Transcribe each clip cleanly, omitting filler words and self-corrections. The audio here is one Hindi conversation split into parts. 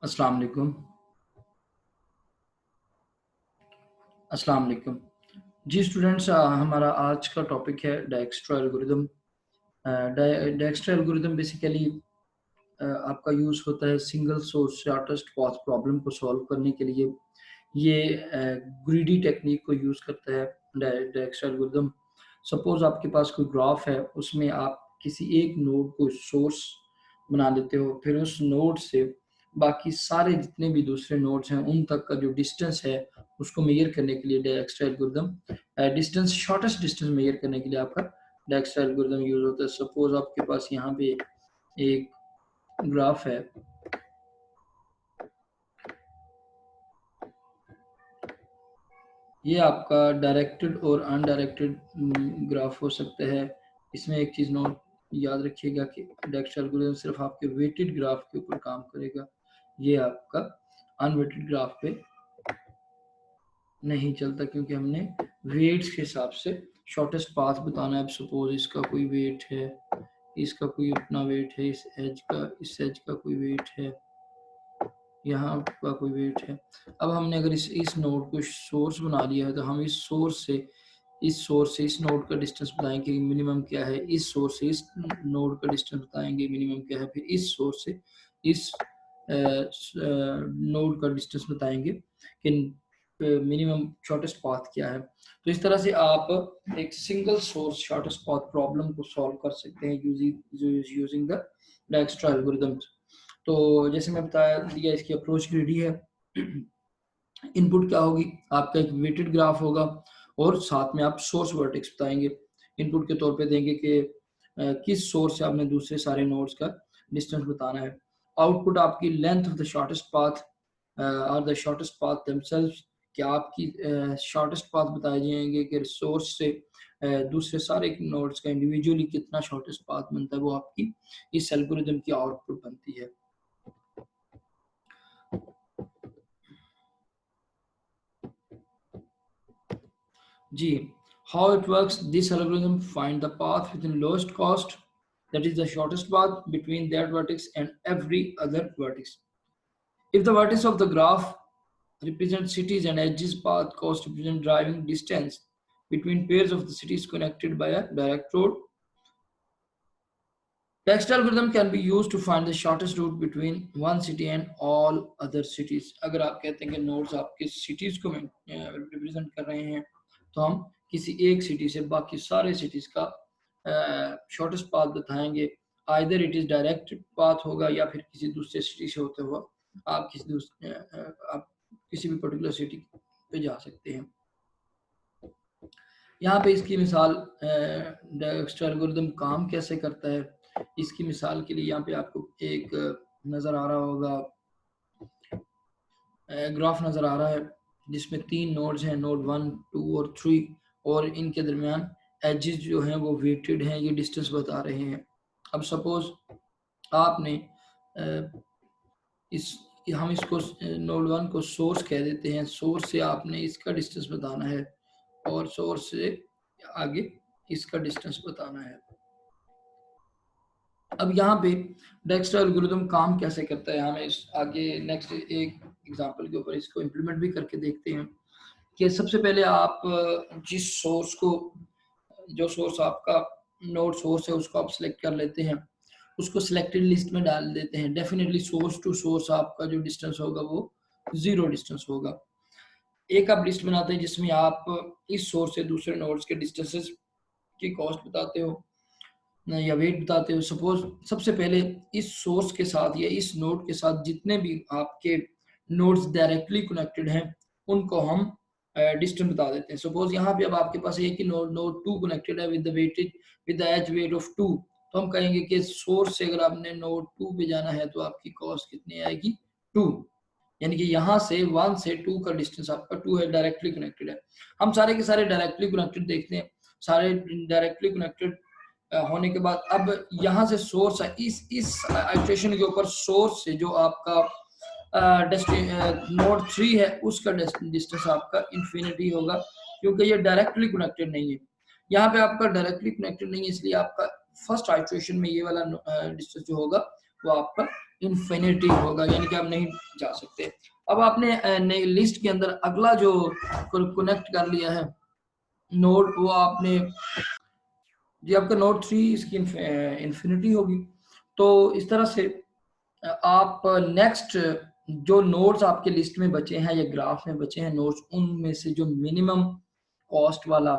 अस्सलाम वालेकुम। अस्सलाम वालेकुम। जी स्टूडेंट्स, हमारा आज का टॉपिक है डायक्स्ट्रा एल्गोरिदम। डायक्स्ट्रा एल्गोरिदम बेसिकली आपका यूज़ होता है single source shortest path problem को सॉल्व करने के लिए। ये ग्रीडी टेक्निक को यूज़ करता है डायक्स्ट्रा एल्गोरिदम। सपोज़ आपके पास कोई ग्राफ है, उसमें आप किसी एक नोड को सोर्स बना लेते हो, फिर उस नोड से बाकी सारे जितने भी दूसरे नोड्स हैं उन तक का जो डिस्टेंस है उसको मेजर करने के लिए Dijkstra algorithm distance shortest distance measure करने के लिए आपका डायक्स्ट्रा एल्गोरिदम यूज़ होता है। सपोज़ आपके पास यहाँ पे एक ग्राफ है, ये आपका डायरेक्टेड और अनडायरेक्टेड ग्राफ हो सकता है। इसमें एक चीज़ नोट याद रखिएगा कि डायरेक्ट्रा एल्गोरिथम सिर्फ आपके वेटेड ग्राफ के ऊपर काम करेगा, ये आपका अनवेटेड ग्राफ पे नहीं चलता, क्योंकि हमने वेट्स के हिसाब से शॉर्टेस्ट पाथ बताना है। अब सपोज इसका कोई वेट है, इसका कोई अपना वेट है, इस एज का कोई वेट है, यहाँ का कोई वेट है। अब हमने अगर इस नोड को सोर्स बना लिया है तो हम इस सोर्स से इस नोड का डिस्टेंस बताएंगे मिनिमम क्या है, इस सोर्स से इस नोड का डिस्टेंस बताएंगे मिनिमम क्या है, फिर इस सोर्स से इस नोड का डिस्टेंस बताएंगे कि मिनिमम शॉर्टेस्ट पाथ क्या है। तो इस तरह से आप एक single source shortest path problem को सॉल्व कर सकते हैं यूजिंग द डायक्स्ट्रा एल्गोरिथम। तो जैसे मैं बताया दिया, इसकी अप्रोच ग्रीडी है। इनपुट क्या होगी, आपका एक वेटेड ग्राफ होगा और साथ में आप सोर्स वर्टेक्स बताएंगे। इनपुट के तौर पे देंगे कि किस सोर्स से आपने दूसरे सारे नोड्स का डिस्टेंस बताना है। आउटपुट आपकी length of the shortest path और द शॉर्टेस्ट पाथ देमसेल्व्स, कि आपकी शॉर्टेस्ट पाथ बताए जाएंगे कि सोर्स से दूसरे सारे नोड्स का इंडिविजुअली कितना शॉर्टेस्ट पाथ बनता है, वो आपकी इस एल्गोरिथम की आउटपुट बनती है। G. How it works, this algorithm find the path within lowest cost, that is the shortest path between that vertex and every other vertex. If the vertex of the graph represents cities and edges, path cost represent driving distance between pairs of the cities connected by a direct road. Text algorithm can be used to find the shortest route between one city and all other cities. अगर आप कहते हैं कि नोड्स आपके सिटीज को रिप्रेजेंट कर रहे हैं, तो हम किसी एक सिटी से बाकी सारे सिटीज का शॉर्टेस्ट पाथ बताएंगे। Either it is direct path होगा या फिर किसी दूसरे सिटी से होते हुआ आप आप किसी भी पर्टिकुलर सिटी पे जा सकते हैं। यहाँ पे इसकी मिसाल डायक्स्ट्रा एल्गोरिथम काम कैसे करता है, इसकी मिसाल के लिए यहाँ पे आपको एक नज़र आ रहा होगा, ग्राफ नज़र आ रहा है जिसमें 3 नोड्स हैं, नोड 1, 2 और 3, और इनके दरमियान एजेस जो हैं वो वेटेड हैं, ये डिस्टेंस बता रहे हैं। अब सपोज आपने हम इसको नोड 1 को सोर्स कह देते हैं, सोर्स से आपने इसका डिस्टेंस बताना है और सोर्स से आगे इसका डिस्टेंस बताना है। अब यहाँ पे डायक्स्ट्रा एल्गोरिथम काम कैसे करता है, हमें इस आगे नेक्स्ट एक एग्जांपल के ऊपर इसको इम्प्लीमेंट भी करके देखते हैं। कि सबसे पहले आप जिस सोर्स को, जो सोर्स आपका नोड सोर्स है उसको आप सिलेक्ट कर लेते हैं, उसको सिलेक्टेड लिस्ट में डाल देते हैं। डेफिनेटली सोर्स टू सोर्स आपका जो डिस्टेंस होगा वो 0 डिस्टेंस होगा। एक आप लिस्ट बनाते हैं जिसमें आप इस सोर्स से दूसरे नोड्स के डिस्टेंसेस की कॉस्ट बताते हो या वेट बताते हो। सपोज सबसे पहले इस सोर्स के साथ या इस नोड के साथ जितने भी आपके नोड्स डायरेक्टली कनेक्टेड हैं उनको हम डिस्टेंस बता देते हैं। सपोज यहाँ पे अब आपके पास एक ही नोड 2 कनेक्टेड है with the edge weight of 2, तो हम कहेंगे कि सोर्स से अगर आपने नोड 2 पे जाना है तो आपकी कॉस्ट कितनी आएगी, 2। यानी कि यहाँ से 1 से 2 का डिस्टेंस आपका 2 है, डायरेक्टली कनेक्टेड है। हम सारे के सारे डायरेक्टली कनेक्टेड देखते हैं। सारे डायरेक्टली कनेक्टेड होने के बाद अब यहाँ से सोर्स है, इस इटरेशन के ऊपर सोर्स से जो आपका नोड 3 है उसका डिस्टेंस आपका इन्फिनिटी होगा, क्योंकि ये डायरेक्टली कनेक्टेड नहीं है। यहाँ पे आपका डायरेक्टली कनेक्टेड नहीं है, इसलिए आपका फर्स्ट आइट्रेशन में ये वाला डिस्टेंस जो होगा वो आपका इन्फिनिटी होगा, यानी कि आप नहीं जा सकते। अब आपने लिस्ट के अंदर अगला जो कनेक्ट कर लिया है नोड, वो आपने जी आपका नोड 3 इसकी इन्फिनिटी होगी। तो इस तरह से आप नेक्स्ट जो नोड्स आपके लिस्ट में बचे हैं या ग्राफ में बचे हैं नोड्स, उनमें से जो मिनिमम कॉस्ट वाला,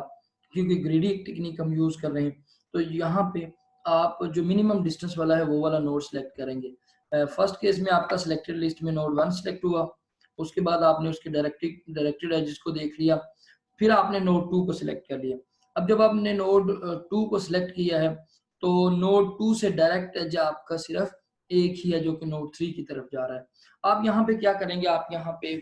क्योंकि ग्रीडी टेक्निक हम यूज कर रहे हैं, तो यहाँ पे आप जो मिनिमम डिस्टेंस वाला है वो वाला नोड सेलेक्ट करेंगे। फर्स्ट केस में आपका सिलेक्टेड लिस्ट में नोड 1 सेलेक्ट हुआ, उसके बाद आपने उसके डायरेक्टेड एजेस को देख लिया, फिर आपने नोड 2 को सिलेक्ट कर लिया। अब जब आपने नोड 2 को सिलेक्ट किया है तो नोड 2 से डायरेक्ट एज आपका सिर्फ एक ही है जो कि नोड 3 की तरफ जा रहा है। आप यहाँ पे क्या करेंगे, आप यहाँ पे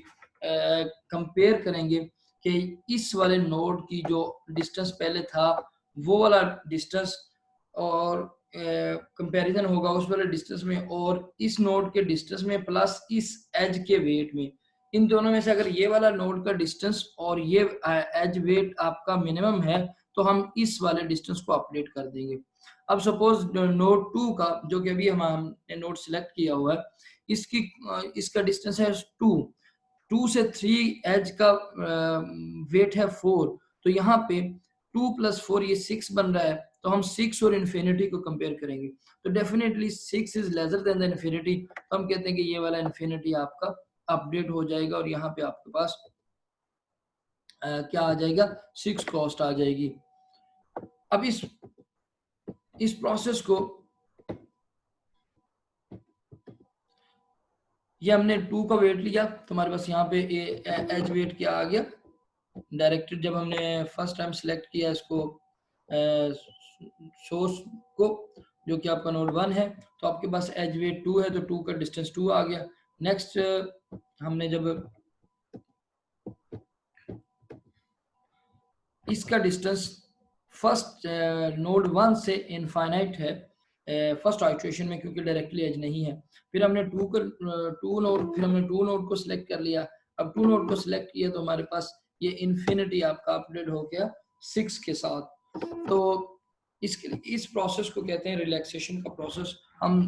कंपेयर करेंगे कि इस वाले नोड की जो डिस्टेंस पहले था वो वाला डिस्टेंस, और कंपैरिजन होगा उस वाले डिस्टेंस में और इस नोड के डिस्टेंस में प्लस इस एज के वेट में। इन दोनों में से अगर ये वाला नोड का डिस्टेंस और ये एज वेट आपका मिनिमम है तो हम इस वाले डिस्टेंस को अपडेट कर देंगे। अब सपोज नोड 2 का जो कि अभी हमने नोड सिलेक्ट किया हुआ है, इसका डिस्टेंस है 2 से 3 एज का वेट है 4, तो यहाँ पे 2 + 4 ये 6 बन रहा है, तो हम 6 और इन्फिनिटी को कंपेयर करेंगे तो definitely 6 is lesser then the infinity, तो हम कहते हैं कि ये वाला इन्फिनिटी आपका अपडेट हो जाएगा और यहाँ पे आपके पास क्या आ जाएगा, 6 कॉस्ट आ जाएगी। अब इस प्रोसेस को ये हमने 2 का वेट लिया तो हमारे पास यहाँ पे एज वेट क्या आ गया, डायरेक्टेड जब हमने फर्स्ट टाइम सिलेक्ट किया इसको सोर्स को जो कि आपका नोड 1 है, तो आपके पास एज वेट 2 है तो 2 का डिस्टेंस 2 आ गया। नेक्स्ट हमने जब इसका डिस्टेंस फर्स्ट नोड 1 से इनफाइनाइट है फर्स्ट आइट्रेशन में क्योंकि डायरेक्टली एज नहीं है, फिर हमने 2 नोड को सिलेक्ट कर लिया। अब 2 नोड को सिलेक्ट किया तो हमारे पास ये इन्फिनिटी आपका अपडेट हो गया 6 के साथ। तो इस प्रोसेस को कहते हैं रिलैक्सेशन का प्रोसेस। हम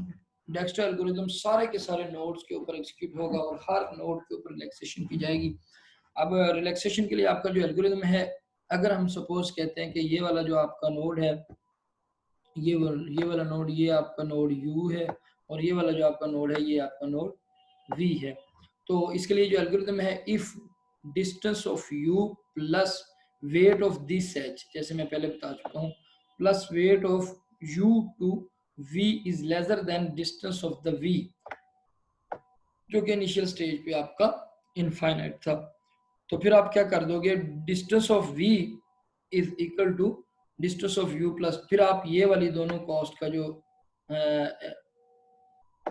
डेक्स्टर एल्गोरिथम सारे के सारे नोड्स के ऊपर एग्जीक्यूट होगा और हर नोड के ऊपर रिलैक्सेशन की जाएगी। अब रिलैक्सेशन के लिए आपका जो एल्गोरिथम है, अगर हम सपोज कहते हैं कि ये वाला जो आपका नोड है, ये वाला नोड ये आपका नोड U है और ये वाला जो आपका नोड है ये आपका नोड V है, तो इसके लिए जो एल्गोरिथम है, if distance of U plus weight of this edge, जैसे मैं पहले बता चुका हूँ, plus weight of U to V is lesser than distance of the V, जो कि इनिशियल स्टेज पे आपका इनफाइनाइट था, तो फिर आप क्या कर दोगे, distance of V is equal to distance of U plus, फिर आप ये वाली दोनों कॉस्ट का जो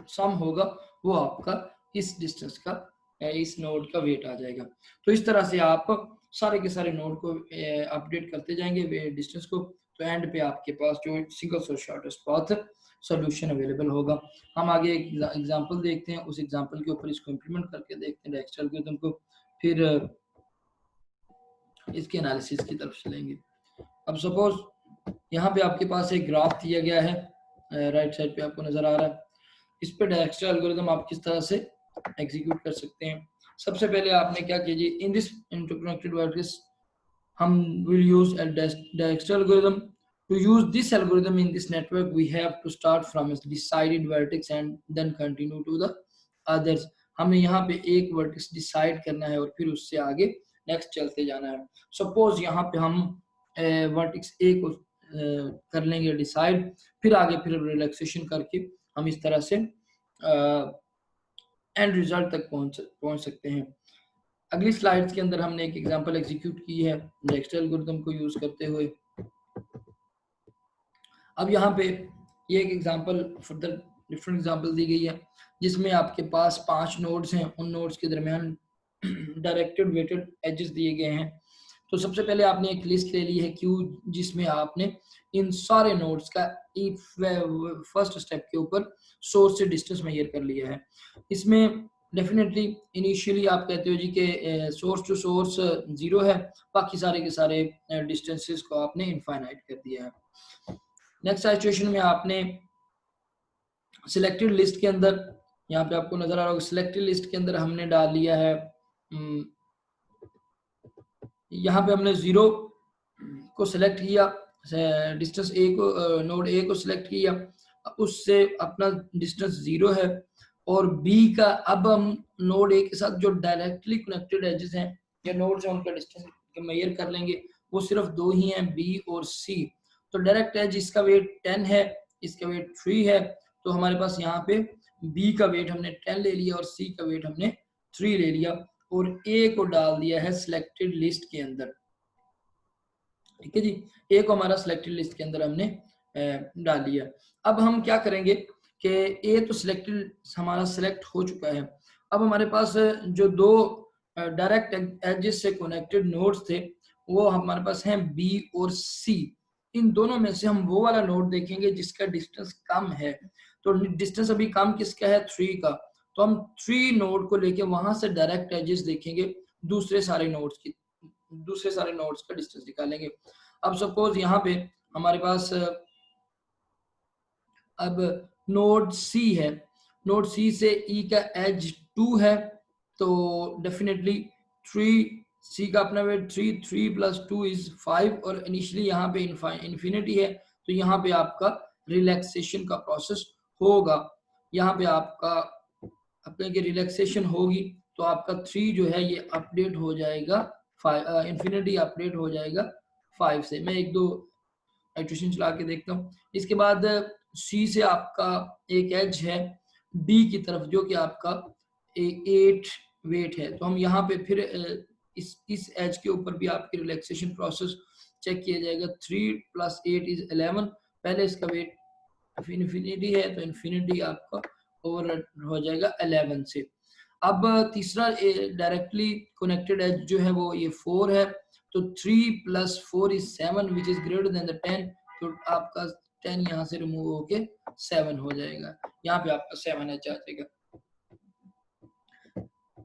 सम होगा वो आपका इस डिस्टेंस का इस नोड का वेट आ जाएगा। तो इस तरह से आप सारे के सारे नोड को अपडेट करते जाएंगे डिस्टेंस को, तो एंड पे आपके पास जो single source shortest path solution available होगा। हम आगे एक एग्जांपल देखते हैं, उस एग्जांपल के ऊपर इसको इंप्लीमेंट करके देखते हैं डेक्स्टर एल्गोरिथम को, फिर इसके एनालिसिस की तरफ चलेंगे। अब सपोज यहाँ पे आपके पास एक ग्राफ दिया गया है, राइट साइड पे आपको नजर आ रहा है, इस पे डायरेक्स्टर एल्गोरिथम आप किस तरह से एग्जीक्यूट कर सकते हैं। सबसे पहले आपने क्या कीजिए, इन दिस इंटरकनेक्टेड वर्टिस हम will use Dijkstra algorithm. To use this algorithm in this network, we have to start from a decided vertex and then continue to the others. हमें यहाँ पे एक वर्टेक्स डिसाइड करना है और फिर उससे आगे नेक्स्ट चलते जाना है। सपोज यहाँ पे हम वर्टेक्स ए को कर लेंगे डिसाइड, फिर आगे फिर रिलैक्सेशन करके हम इस तरह से एंड रिजल्ट तक पहुंच सकते हैं। अगली स्लाइड्स के अंदर हमने एक एग्जांपल एग्जीक्यूट की है डायरेक्स्टर एल्गोरिथम को यूज करते हुए। अब यहाँ पे ये एक एग्जांपल फर्दर डिफरेंट एग्जांपल दी गई है जिसमें आपके पास 5 नोड्स हैं, उन नोड्स के दरमियान डायरेक्टेड वेटेड एजेस दिए गए हैं। तो सबसे पहले आपने एक लिस्ट ले ली है क्यू, जिसमें आपने इन सारे नोड्स का फर्स्ट स्टेप के ऊपर सोर्स से डिस्टेंस मेजर कर लिया है। इसमें डेफिनेटली इनिशियली आप कहते हो जी कि सोर्स टू सोर्स 0 है, बाकी सारे के सारे डिस्टेंसेस को आपने इनफाइनाइट कर दिया है। नेक्स्ट सिचुएशन में आपने सिलेक्टेड लिस्ट के अंदर यहाँ पे आपको नजर आ रहा होगा, सिलेक्टेड लिस्ट के अंदर हमने डाल लिया है, यहाँ पे हमने 0 को सिलेक्ट किया, डिस्टेंस ए को, नोड ए को सिलेक्ट किया, उससे अपना डिस्टेंस 0 है। और बी का अब हम नोड ए के साथ जो डायरेक्टली कनेक्टेड एजेस हैं या नोड्स हैं उनका डिस्टेंस मेजर कर लेंगे, वो सिर्फ 2 ही हैं, बी और सी। तो डायरेक्ट एज इसका वेट 10 है, इसका वेट 3 है, तो हमारे पास यहाँ पे बी का वेट हमने 10 ले लिया और सी का वेट हमने 3 ले लिया और ए को डाल दिया है सिलेक्टेड लिस्ट के अंदर। ठीक है जी, ए को हमारा सिलेक्टेड लिस्ट के अंदर हमने डाल लिया। अब हम क्या करेंगे कि ए तो सिलेक्टेड हमारा सिलेक्ट हो चुका है। अब हमारे पास जो दो डायरेक्ट एजेस से कनेक्टेड नोड्स थे वो हमारे पास हैं बी और सी। इन दोनों में से हम वो वाला नोड देखेंगे जिसका डिस्टेंस कम है। तो डिस्टेंस अभी कम किसका है, 3 का। तो हम 3 नोड को लेके वहां से डायरेक्ट एजेस देखेंगे, दूसरे सारे नोड्स का डिस्टेंस निकालेंगे। अब सपोज यहाँ पे हमारे पास अब नोड सी है, नोड सी से ई का एज 2 है, तो डेफिनेटली 3, सी का अपना वेट 3 प्लस 2 इज 5 और इनिशियली यहाँ पे इन्फिनिटी है, तो यहाँ पे आपका रिलैक्सेशन का प्रोसेस होगा। यहाँ पे आपका अपने की रिलैक्सेशन होगी तो आपका 3 जो है ये अपडेट हो जाएगा 5, इन्फिनिटी अपडेट हो जाएगा 5 से। मैं एक दो इटरेशन चला के देखता हूँ। इसके बाद सी से आपका एक एज है डी की तरफ जो कि आपका 8 वेट है, तो हम यहाँ पे फिर इस एज के ऊपर भी आपकी रिलैक्सेशन प्रोसेस चेक किया जाएगा। 3 प्लस 8 इज 11, पहले इसका वेट इन्फिनिटी है तो इन्फिनिटी आपका ओवर हो जाएगा 11 से। अब तीसरा डायरेक्टली कनेक्टेड एज जो है वो ये 4 है, तो 3 plus 4 is 7 which is greater than the 10, तो आपका 10 यहाँ से रिमूव होके 7 हो जाएगा, यहाँ पे आपका 7 एच आ जाएगा।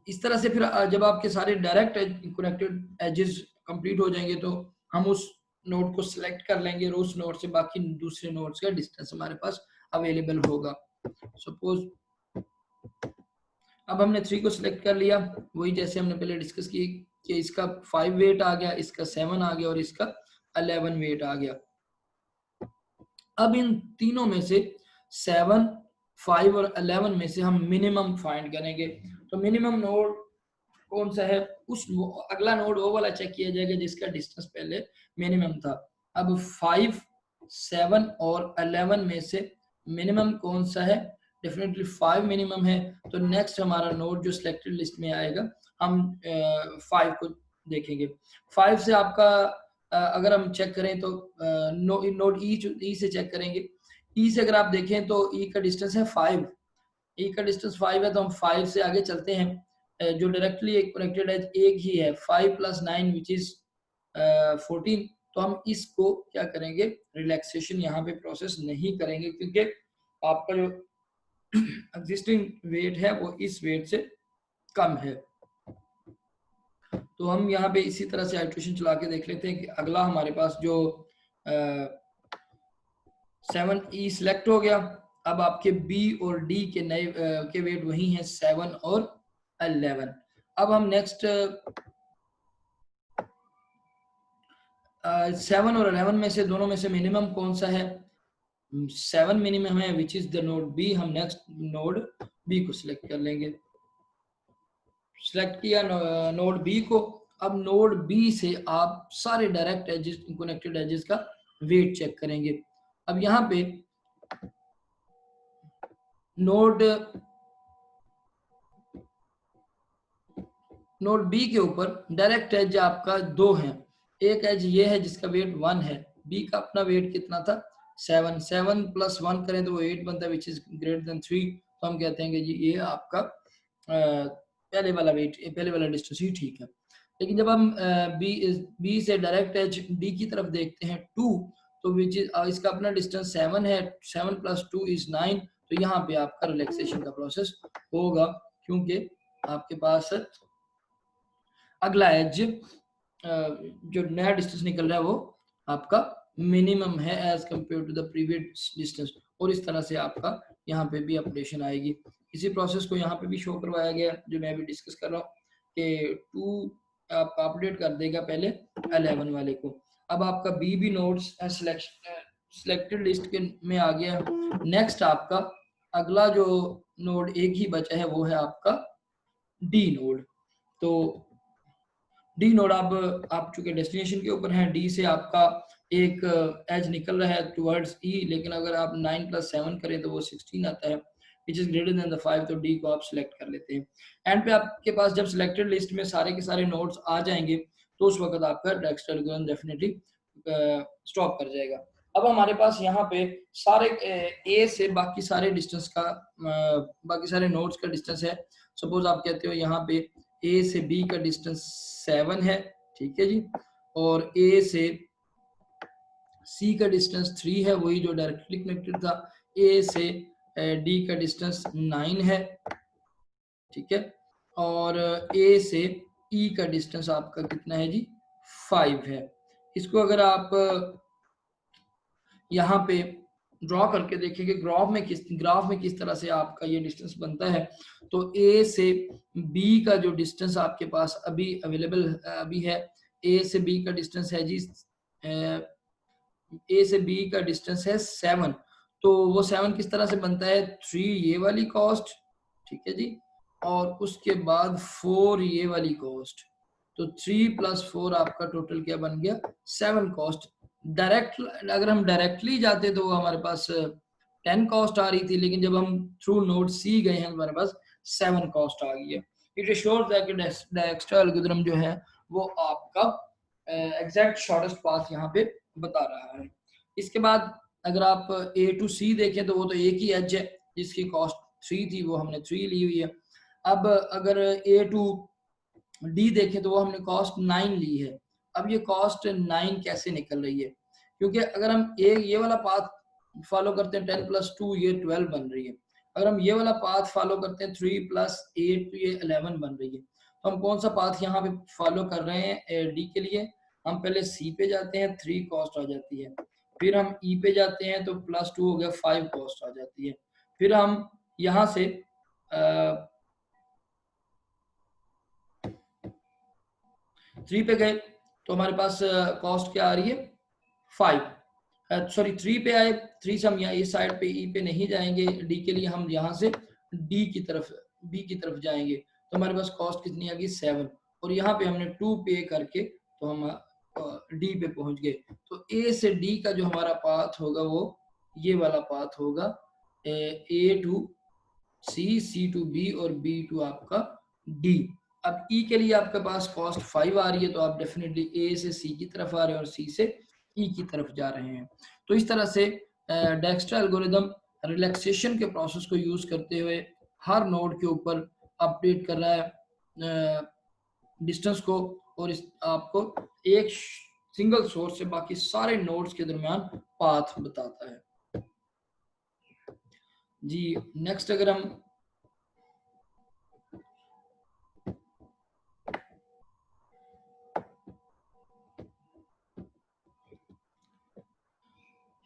इस तरह से फिर जब आपके सारे डायरेक्ट कनेक्टेड एजेस कंप्लीट हो जाएंगे तो हम उस नोड को सिलेक्ट कर लेंगे और उस नोड से बाकी दूसरे नोड्स का डिस्टेंस हमारे पास अवेलेबल होगा। सपोज अब हमने 3 को सिलेक्ट कर लिया, वही जैसे हमने पहले डिस्कस की कि इसका 5 वेट आ गया, इसका 7 आ गया और इसका 11 वेट आ गया। अब इन तीनों में से 7, 5 और 11 में से हम मिनिमम फाइंड करेंगे। तो मिनिमम नोड कौन सा है, उस अगला नोड वो वाला चेक किया जाएगा जिसका डिस्टेंस पहले मिनिमम था। अब 5, 7 और 11 में से मिनिमम कौन सा है, डेफिनेटली 5 मिनिमम है, तो नेक्स्ट हमारा नोड जो सिलेक्टेड लिस्ट में आएगा हम 5 को देखेंगे। 5 से आपका अगर हम चेक करें तो नोड ई से चेक करेंगे। ई से अगर आप देखें तो ई का डिस्टेंस है 5, ई का डिस्टेंस 5 है, तो हम 5 से आगे चलते हैं। जो डायरेक्टली एक कनेक्टेड है एक ही है, 5 प्लस 9 विच इज 14, तो हम इसको क्या करेंगे, रिलैक्सेशन यहाँ पे प्रोसेस नहीं करेंगे क्योंकि आपका जो एग्जिस्टिंग वेट है वो इस वेट से कम है। तो हम यहाँ पे इसी तरह से आइट्रेशन चला के देख लेते हैं कि अगला हमारे पास जो 7E सिलेक्ट हो गया। अब आपके बी और डी के नए के वेट वही हैं 7 और 11। अब हम नेक्स्ट 7 और 11 में से दोनों में से मिनिमम कौन सा है, 7 मिनिमम है which is the node B. हम नेक्स्ट नोड बी को सिलेक्ट कर लेंगे। सिलेक्ट किया नोड बी को। अब नोड बी से आप सारे डायरेक्ट एजेस कनेक्टेड एजेस का वेट चेक करेंगे। अब यहाँ पे नोड बी के ऊपर डायरेक्ट एज आपका 2 है। एक एज ये है जिसका वेट 1 है, बी का अपना वेट कितना था 7 प्लस 1 करें तो वो 8 बनता है विच इज ग्रेटर देन 3, तो हम कहते हैं कि जी ये आपका पहले वाला वेट, पहले वाला डिस्टेंस ही ठीक है। लेकिन जब हम बी से डायरेक्ट एज डी की तरफ देखते हैं 2, तो विच इज इसका अपना डिस्टेंस 7 है, 7 प्लस 2 इज 9, तो यहाँ पे आपका रिलैक्सेशन का प्रोसेस होगा क्योंकि आपके पास अगला एज जो नया डिस्टेंस निकल रहा है वो आपका मिनिमम है as compare to the previous distance. और इस तरह से आपका यहाँ पे भी अपडेशन आएगी। इसी प्रोसेस को यहाँ पे भी शो करवाया गया जो मैं अभी डिस्कस कर रहा हूँ कि 2 आपका अपडेट कर देगा पहले 11 वाले को। अब आपका बी नोड्स सिलेक्टेड लिस्ट के में आ गया। नेक्स्ट आपका अगला जो नोड एक ही बचा है वो है आपका डी नोड। तो डी नोड अब आप चूंकि डेस्टिनेशन के ऊपर हैं, डी से आपका एक एज निकल रहा है टुवर्ड्स ई, लेकिन अगर आप 9 + 7 करें तो वो 16 आता है which is greater than the 5, तो डी को आप सिलेक्ट कर लेते हैं। एंड पे आपके पास जब सिलेक्टेड लिस्ट में सारे के सारे नोड्स आ जाएंगे तो उस वक्त आपका डेक्स्टर एल्गोरिथम डेफिनेटली स्टॉप कर जाएगा। अब हमारे पास यहाँ पे सारे ए से बाकी सारे डिस्टेंस का बाकी सारे नोड्स का डिस्टेंस है। सपोज आप कहते हो यहाँ पे ए से बी का डिस्टेंस 7 है, ठीक है जी, और ए से सी का डिस्टेंस 3 है, वही जो डायरेक्टली कनेक्टेड था। ए से डी का डिस्टेंस 9 है, ठीक है, और ए से ई का डिस्टेंस आपका कितना है जी 5 है। इसको अगर आप यहाँ पे ड्रॉ करके देखेंगे ग्राफ में किस तरह से आपका ये डिस्टेंस बनता है, तो ए से बी का जो डिस्टेंस आपके पास अभी अवेलेबल अभी है, ए से बी का डिस्टेंस है जी ए से बी का डिस्टेंस है 7। तो वो 7 किस तरह से बनता है, 3 ये वाली कॉस्ट, ठीक है जी, और उसके बाद 4 ये वाली कॉस्ट। तो 3 + 4 आपका टोटल क्या बन गया 7 कॉस्ट। डायरेक्ट अगर हम डायरेक्टली जाते तो हमारे पास 10 कॉस्ट आ रही थी, लेकिन जब हम थ्रू नोड सी गए हैं हमारे पास 7 कॉस्ट आ गई है। इट शोर्स दैट कि डायरेक्स्टर एल्गोरिथम जो है वो आपका एग्जैक्ट शॉर्टेस्ट पाथ यहाँ पे बता रहा है। इसके बाद अगर आप A to C देखें तो वो तो एक ही एज है जिसकी कॉस्ट 3 थी, वो हमने 3 ली हुई है। अब अगर A to D देखें तो वो हमने कॉस्ट 9 ली है। अब ये कॉस्ट 9 कैसे निकल रही है, क्योंकि अगर हम ये वाला पाथ फॉलो करते हैं 10 + 2 ये 12 बन रही है। अगर हम ये वाला पाथ फॉलो करते हैं 3 + 8 तो ये 11 बन रही है। तो हम कौन सा पाथ यहाँ पे फॉलो कर रहे हैं डी के लिए, हम पहले सी पे जाते हैं 3 कॉस्ट आ जाती है, फिर हम ई पे जाते हैं तो +2 हो गया 5 कॉस्ट आ जाती है, फिर हम यहाँ से 3 पे गए तो हमारे पास कॉस्ट क्या आ रही है 5, सॉरी 3 पे आए, 3 से हम यहाँ इस साइड पे ई पे नहीं जाएंगे, डी के लिए हम यहाँ से डी की तरफ बी की तरफ जाएंगे, तो हमारे पास कॉस्ट कितनी आ गई 7, और यहाँ पे हमने 2 पे करके तो हम डी पे पहुंच गए। तो ए से डी का जो हमारा पाथ होगा वो ये वाला पाथ होगा, A to C, C to B और बी टू आपका डी। अब ई के लिए आपके पास कॉस्ट 5 आ रही है, तो आप डेफिनेटली ए से सी की तरफ आ रहे हैं और सी से ई की तरफ जा रहे हैं। तो इस तरह से डेक्स्टर एल्गोरिथम रिलैक्सेशन के प्रोसेस को यूज करते हुए हर नोड के ऊपर अपडेट कर रहा है डिस्टेंस को, और इस आपको एक सिंगल सोर्स से बाकी सारे नोड्स के दरमियान पाथ बताता है जी। नेक्स्ट अगर हम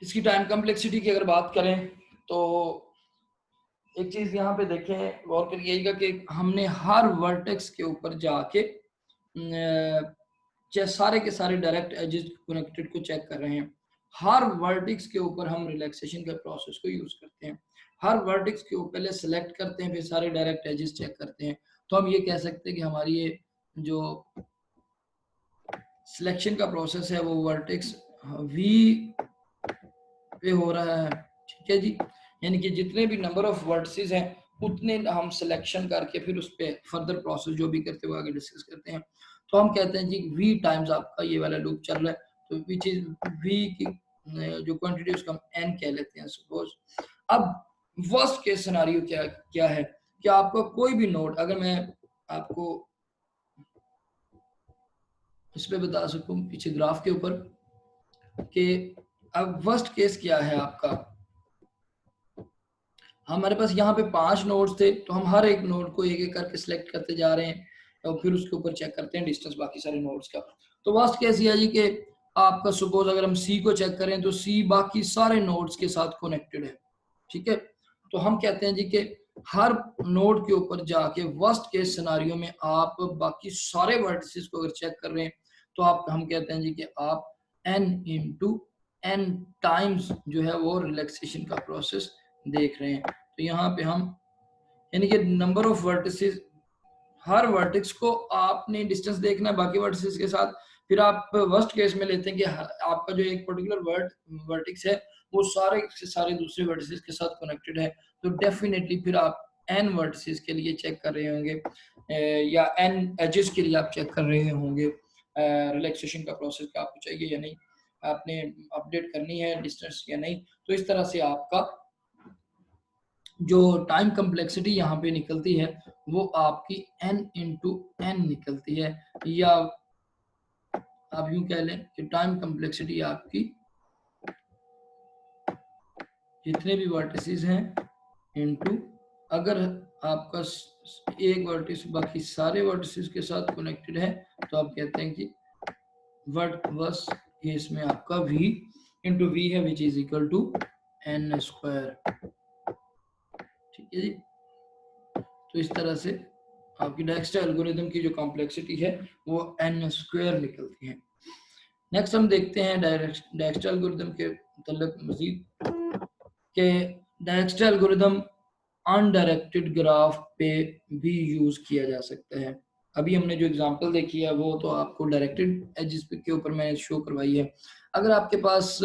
इसकी टाइम कम्प्लेक्सिटी की अगर बात करें तो एक चीज यहाँ पे देखें गौर करिएगा कि हमने हर वर्टेक्स के ऊपर जाके सारे के सारे डायरेक्ट एजेस कनेक्टेड को चेक कर रहे हैं। हर वर्टेक्स के ऊपर हम रिलैक्सेशन के प्रोसेस को यूज करते हैं। हर वर्टेक्स के ऊपर पहले सेलेक्ट करते हैं, फिर सारे डायरेक्ट एजेस चेक करते हैं। तो हम ये कह सकते हैं कि हमारी ये जो सिलेक्शन का प्रोसेस है वो वर्टेक्स वी पे हो रहा है, ठीक है जी, यानी कि जितने भी नंबर ऑफ वर्टिसेस हैं उतने हम सिलेक्शन करके फिर उस पर फर्दर प्रोसेस जो भी करते हुए आगे डिस्कस करते हैं। तो हम कहते हैं जी v टाइम्स आपका ये वाला लूप चल रहा है, तो विच इज v की जो क्वांटिटी उसको हम n कह लेते हैं सपोज। अब वर्स्ट केस सिनेरियो क्या है कि आपका कोई भी नोड, अगर मैं आपको इस पे बता सकूं पीछे ग्राफ के ऊपर कि अब वर्स्ट केस क्या है आपका, हमारे पास यहाँ पे 5 नोड्स थे, तो हम हर एक नोड को एक एक करके सिलेक्ट करते जा रहे हैं और फिर उसके ऊपर चेक करते हैं डिस्टेंस बाकी सारे नोड्स का। तो वर्स्ट केस ये है जी कि आपका सपोज अगर हम सी को चेक करें तो सी बाकी सारे नोड्स के साथ कनेक्टेड है, ठीक है। तो हम कहते हैं जी कि हर नोड के ऊपर जाके वर्स्ट केस सिनारियो में आप बाकी सारे वर्टिसेस को अगर चेक कर रहे हैं तो आप हम कहते हैं जी कि आप n इंटू n टाइम्स जो है वो रिलैक्सेशन का प्रोसेस देख रहे हैं। तो यहाँ पे हम यानी कि number of vertices, her vertex को आपने डिस्टेंस देखना है बाकी वर्टिसेस के साथ, फिर आप वर्स्ट केस में लेते हैं कि आपका जो एक पर्टिकुलर वर्टेक्स है वो सारे के सारे दूसरे वर्टिसेस के साथ कनेक्टेड है, तो डेफिनेटली फिर आप एन वर्टिसेस के लिए चेक कर रहे होंगे या एन एजेस के लिए आप चेक कर रहे होंगे रिलैक्सेशन का प्रोसेस का आपको चाहिए या नहीं, आपने अपडेट करनी है डिस्टेंस या नहीं। तो इस तरह से आपका जो टाइम कम्प्लेक्सिटी यहाँ पे निकलती है वो आपकी n इंटू एन निकलती है, या आप यूं कह लें कि टाइम कम्प्लेक्सिटी आपकी जितने भी वर्टिसेस हैं इंटू, अगर आपका एक वर्टिस बाकी सारे वर्टिसेस के साथ कनेक्टेड है तो आप कहते हैं कि वर्ट बस इसमें आपका v इंटू वी है which is equal to n square. ठीक है जी। तो इस तरह से आपकी डायक्स्ट्रा एल्गोरिथम की जो कॉम्प्लेक्सिटी है वो n स्क्वायर निकलती है। नेक्स्ट हम देखते हैं डायक्स्ट्रा एल्गोरिथम के मतलब मजीद के डायक्स्ट्रा एल्गोरिथम अनडायरेक्टेड ग्राफ पे भी यूज किया जा सकता है। अभी हमने जो एग्जांपल देखी है वो तो आपको डायरेक्टेड एजेस के ऊपर मैंने शो करवाई है। अगर आपके पास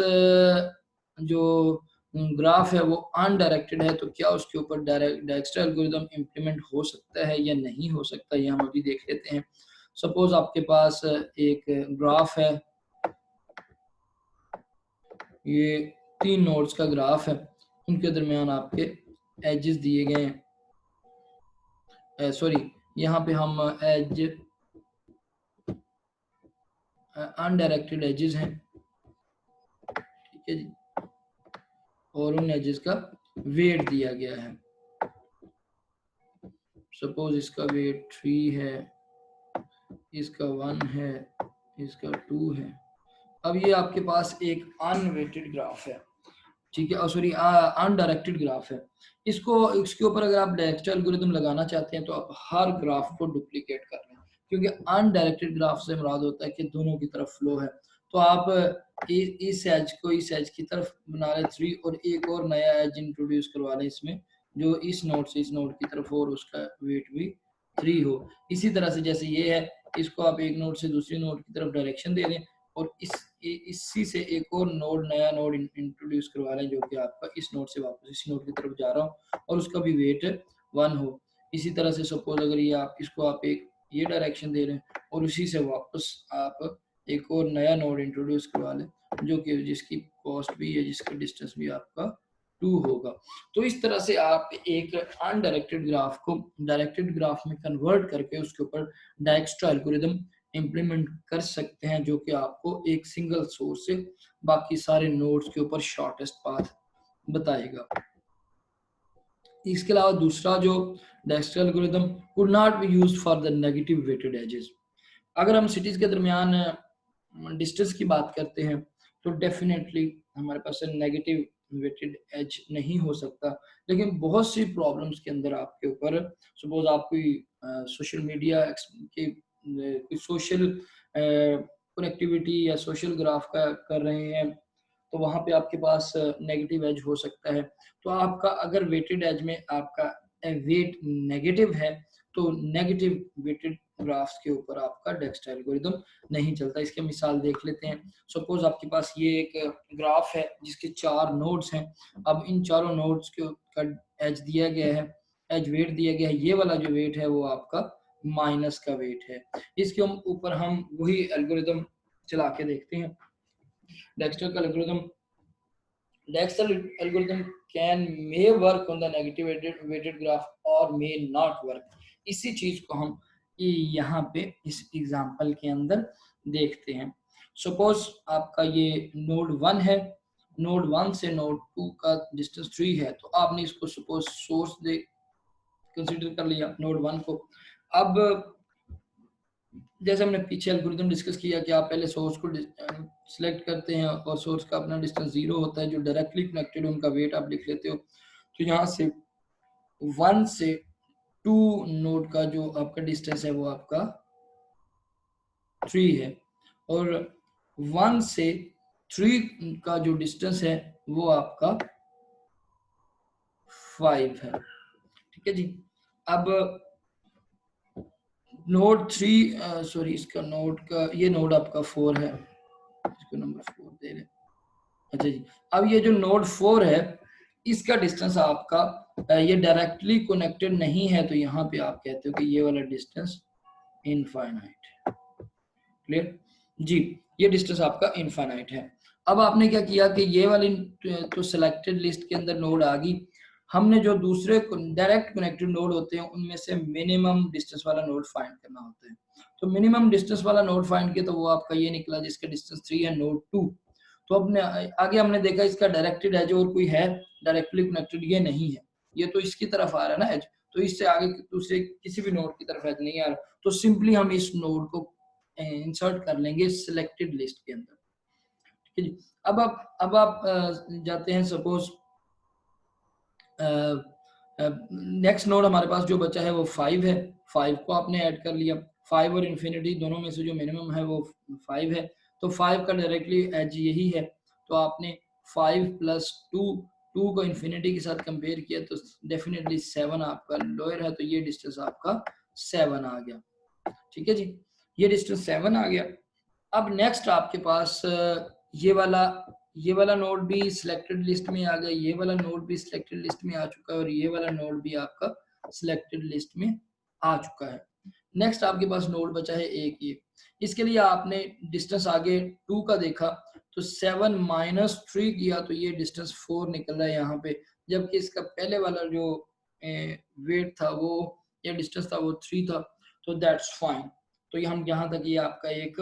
जो ग्राफ है वो अनडायरेक्टेड है तो क्या उसके ऊपर डायक्स्ट्रा एल्गोरिथम इम्प्लीमेंट हो सकता है या नहीं हो सकता, ये हम अभी देख लेते हैं। सपोज आपके पास एक ग्राफ है, ये 3 नोड्स का ग्राफ है, उनके दरमियान आपके एजेस दिए गए हैं, सॉरी यहाँ पे हम एज अनडायरेक्टेड एजेस हैं, ठीक है जी, और उन एजेस का वेट दिया गया है। सपोज इसका वेट 3 है, इसका 1 है, इसका 2 है। अब ये आपके पास एक अनवेटेड ग्राफ है, ठीक है, सॉरी अनडायरेक्टेड ग्राफ है। इसको इसके ऊपर अगर आप डायरेक्ट एल्गोरिथम लगाना चाहते हैं तो आप हर ग्राफ को डुप्लीकेट कर लें, क्योंकि अनडायरेक्टेड ग्राफ से मुराद होता है कि दोनों की तरफ फ्लो है। तो आप इस एज को इस एज की तरफ बना लें 3 और एक और नया एज इंट्रोड्यूस करवा लें इसमें, जो इस नोड से इस नोड की तरफ हो और उसका वेट भी 3 हो। इसी तरह से जैसे ये है, इसको आप एक नोड से दूसरी नोड की तरफ डायरेक्शन दे दें और इसी से एक और नोड नया नोड इंट्रोड्यूस करवा लें जो कि आपका इस नोड से वापस इसी नोड की तरफ जा रहा हो और उसका भी वेट 1 हो। इसी तरह से सपोज अगर ये आप इसको आप एक ये डायरेक्शन दे रहे हैं और उसी से वापस आप एक और नया नोड इंट्रोड्यूस करवा लें जो कि जिसकी कॉस्ट भी है, जिसका डिस्टेंस भी आपका 2 होगा। तो इस तरह से आप एक अनडायरेक्टेड ग्राफ को डायरेक्टेड ग्राफ में कन्वर्ट करके उसके ऊपर डायक्स्ट्रा एल्गोरिथम इम्प्लीमेंट कर सकते हैं जो कि आपको एक सिंगल सोर्स से बाकी सारे नोड्स के ऊपर शॉर्टेस्ट पाथ बताएगा। इसके अलावा दूसरा जो Dijkstra algorithm could not be used for the negative weighted edges. अगर हम सिटीज के दरमियान डिस्टेंस की बात करते हैं तो डेफिनेटली हमारे पास नेगेटिव वेटेड एज नहीं हो सकता, लेकिन बहुत सी प्रॉब्लम्स के अंदर आपके ऊपर सपोज आप कोई सोशल मीडिया की कोई सोशल कनेक्टिविटी या सोशल ग्राफ का कर रहे हैं तो वहां पे आपके पास नेगेटिव एज हो सकता है। तो आपका अगर वेटेड एज में आपका वेट नेगेटिव है तो नेगेटिव वेटेड ग्राफ्स के ऊपर आपका डायक्स्ट्रा एल्गोरिथम नहीं चलता। इसके मिसाल देख लेते हैं। सपोज आपके पास ये एक ग्राफ है जिसके 4 नोड्स हैं। अब इन चारों नोड्स के का एज दिया गया है, एज वेट दिया गया है, ये वाला जो वेट है वो आपका माइनस का वेट है। इसके ऊपर हम वही एल्गोरिथम चला के देखते हैं। Dijkstra algorithm can may work on the negative weighted graph और मे नॉट वर्क। इसी चीज को हम यहाँ पे इस एग्जांपल के अंदर देखते हैं। सपोज आपका ये नोड 1 है, नोड 1 से नोड 2 का डिस्टेंस 3 है, तो आपने इसको सपोज सोर्स दे कंसीडर कर लिया नोड 1 को। अब जैसे हमने पीछे एल्गोरिथम डिस्कस किया कि आप पहले सोर्स को सिलेक्ट करते हैं और सोर्स का अपना डिस्टेंस 0 होता है, जो डायरेक्टली कनेक्टेड उनका वेट आप लिख लेते हो। तो यहाँ से 1 से 2 नोड का जो आपका डिस्टेंस है वो आपका 3 है, और 1 से 3 का जो डिस्टेंस है वो आपका 5 है। ठीक है जी। अब नोड 3 सॉरी, इसका नोड का ये नोड आपका 4 है, इसको नंबर 4 दे रहे। अच्छा जी, अब ये जो नोड 4 है इसका डिस्टेंस आपका ये डायरेक्टली कनेक्टेड नहीं है, तो यहाँ पे आप कहते हो कि ये वाला डिस्टेंस इनफाइनाइट। क्लियर जी, ये डिस्टेंस आपका इनफाइनाइट है। अब आपने क्या किया कि ये वाली तो सिलेक्टेड लिस्ट के अंदर नोड आ गई, हमने जो दूसरे डायरेक्ट कनेक्टेड नोड होते हैं उनमें से मिनिमम डिस्टेंस वाला नोड फाइंड करना होता है। तो मिनिमम डिस्टेंस वाला नोड फाइंड किया तो वो आपका ये निकला जिसका डिस्टेंस 3 है, नोड 2। तो अपने आगे हमने देखा इसका डायरेक्टेड एज और कोई है डायरेक्टली कनेक्टेड, ये नहीं है, ये तो इसकी तरफ आ रहा है ना एज, तो इससे आगे दूसरे किसी भी नोड की तरफ एज नहीं आ रहा, तो सिंपली हम इस नोड को इंसर्ट कर लेंगे सिलेक्टेड लिस्ट के अंदर। ठीक है जी। अब आप जाते हैं, सपोज नेक्स्ट नोड हमारे पास जो बचा है वो 5 है, 5 को आपने ऐड कर लिया, 5 और इन्फिनिटी दोनों में से जो मिनिमम है वो 5 है, तो 5 का डायरेक्टली एज यही है, तो आपने 5 प्लस 2 को इन्फिनिटी के साथ कंपेयर किया तो डेफिनेटली 7 आपका लोअर है, तो ये डिस्टेंस आपका 7 आ गया। ठीक है जी, ये डिस्टेंस 7 आ गया। अब नेक्स्ट आपके पास ये वाला नोड भी सिलेक्टेड लिस्ट में आ गया, ये वाला नोड भी सिलेक्टेड लिस्ट में आ चुका है, और ये वाला नोड भी आपका सिलेक्टेड लिस्ट में आ चुका है। नेक्स्ट आपके पास नोड बचा है एक ये, इसके लिए आपने डिस्टेंस आगे 2 का देखा, तो 7 माइनस 3 किया तो ये डिस्टेंस 4 निकल रहा है यहाँ पे, जबकि इसका पहले वाला जो वेट था वो या डिस्टेंस था वो 3 था, तो दैट्स फाइन। तो ये हम यहाँ तक ये आपका एक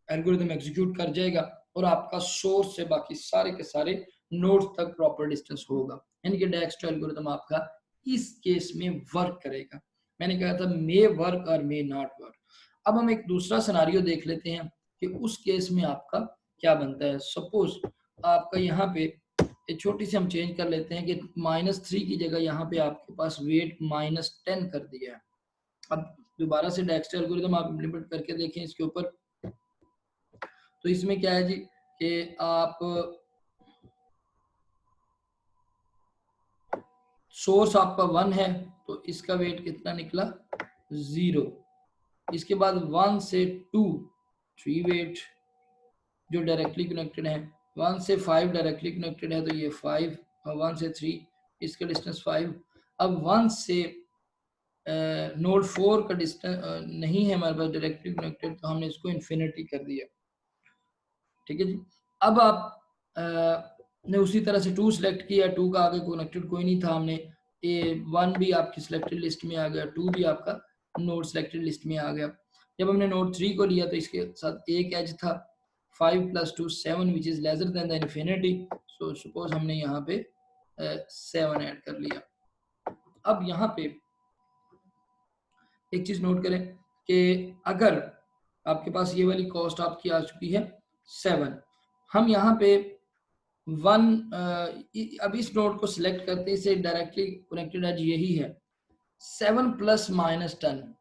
एल्गोरिथम एग्जीक्यूट कर जाएगा और आपका सोर्स से बाकी सारे के सारे नोड्स तक प्रॉपर डिस्टेंस होगा, यानी कि डायरेक्स्ट्रा एल्गोरिथम आपका इस केस में वर्क करेगा। मैंने कहा था मे वर्क और मे नॉट वर्क। अब हम एक दूसरा सिनारियो देख लेते हैं कि उस केस में आपका क्या बनता है। सपोज आपका यहाँ पे एक छोटी सी हम चेंज कर लेते हैं कि -3 की जगह यहाँ पे आपके पास वेट -10 कर दिया है। अब दोबारा से डायरेक्स्ट्रा एल्गोरिथम आप इम्प्लीमेंट करके देखें इसके ऊपर, तो इसमें क्या है जी कि आप सोर्स आपका 1 है तो इसका वेट कितना निकला 0, इसके बाद 1 से 2 3 वेट जो डायरेक्टली कनेक्टेड है, 1 से 5 डायरेक्टली कनेक्टेड है तो ये 5, और 1 से 3 इसका डिस्टेंस 5। अब 1 से नोड 4 का डिस्टेंस नहीं है हमारे पास डायरेक्टली कनेक्टेड, तो हमने इसको इन्फिनिटी कर दिया। ठीक है जी। अब आप ने उसी तरह से 2 सेलेक्ट किया, 2 का आगे कनेक्टेड कोई नहीं था, हमने 1 भी आपकी सिलेक्टेड लिस्ट में आ गया, 2 भी आपका नोड सिलेक्टेड लिस्ट में आ गया। जब हमने नोड 3 को लिया तो इसके साथ एक एज था 5 + 2 7 which is lesser then the infinity, so suppose हमने यहाँ पे 7 ऐड कर लिया। अब यहाँ पे एक चीज नोट करें कि अगर आपके पास ये वाली कॉस्ट आपकी आ चुकी है 7, हम यहाँ पे 1 अब इस नोड को सिलेक्ट करते हैं, इसे डायरेक्टली कनेक्टेड एज यही है 7 + -10,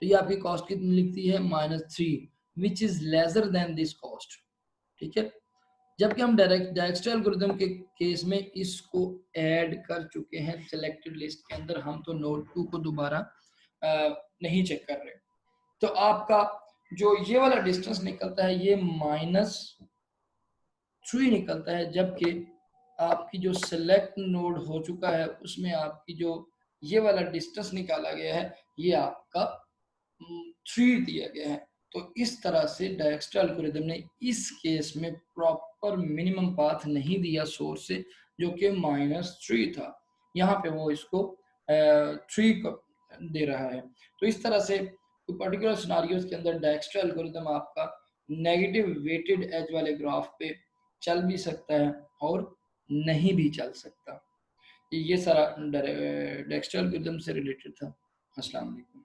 तो ये आपकी कॉस्ट कितनी लिखती है -3 which is lesser then this cost. ठीक है, जबकि हम डायरेक्स्ट्रा एल्गोरिथम के केस में इसको ऐड कर चुके हैं सिलेक्टेड लिस्ट के अंदर, हम तो नोड 2 को दोबारा नहीं चेक कर रहे। तो आपका जो ये वाला डिस्टेंस निकलता है ये -3 निकलता है, जबकि आपकी जो सेलेक्ट नोड हो चुका है उसमें आपकी जो ये वाला डिस्टेंस निकाला गया है ये आपका 3 दिया गया है। तो इस तरह से डायरेक्स्ट्रा एल्गोरिथम ने इस केस में प्रॉपर मिनिमम पाथ नहीं दिया सोर्स से, जो कि -3 था, यहाँ पे वो इसको 3 दे रहा है। तो इस तरह से पर्टिकुलर सिनारियोज के अंदर डायरेक्स्ट्रा एल्गोरिथम आपका नेगेटिव वेटेड एज वाले ग्राफ पे चल भी सकता है और नहीं भी चल सकता। ये सारा डायरेक्स्ट्रा एल्गोरिथम से रिलेटेड था। अस्सलाम वालेकुम।